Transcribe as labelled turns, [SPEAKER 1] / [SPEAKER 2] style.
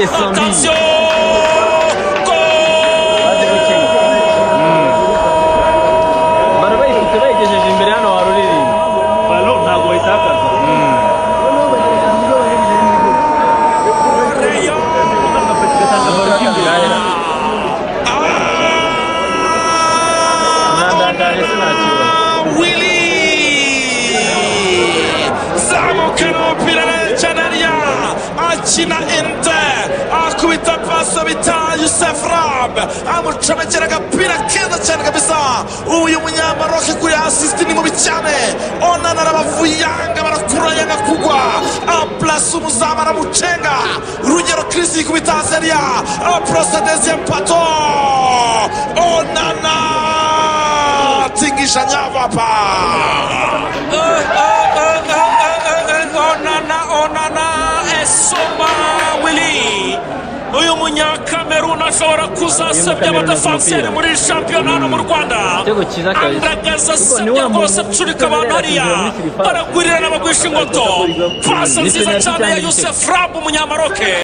[SPEAKER 1] attention
[SPEAKER 2] barabayifite bayigejeje imbere hano waruririmba
[SPEAKER 3] balo ntago itakaza
[SPEAKER 1] Willy zamukana umupira Chanaria akina Inter akubita pasi bita Youssef Rab amucomekera agapira keza cyane kabisa uyu munyamaroke kuri assist ni mubi cyane Onana arabavuyanga barakurayanga kugwa aplase umuzamu aramucenga Rugero Chris ikubita Seria aplase deuxième pato Onana tingisha nyavapa Onana esoma Willy uyu munyakamerun ashobora kuzasebya abadafanseri muri shampiyona mu Rwanda andagaza asebya rwose acurika abantu hariya aragwirira n'abagwisha ingoto pasi nziza cyane ya Youssef Rab umunyamaroke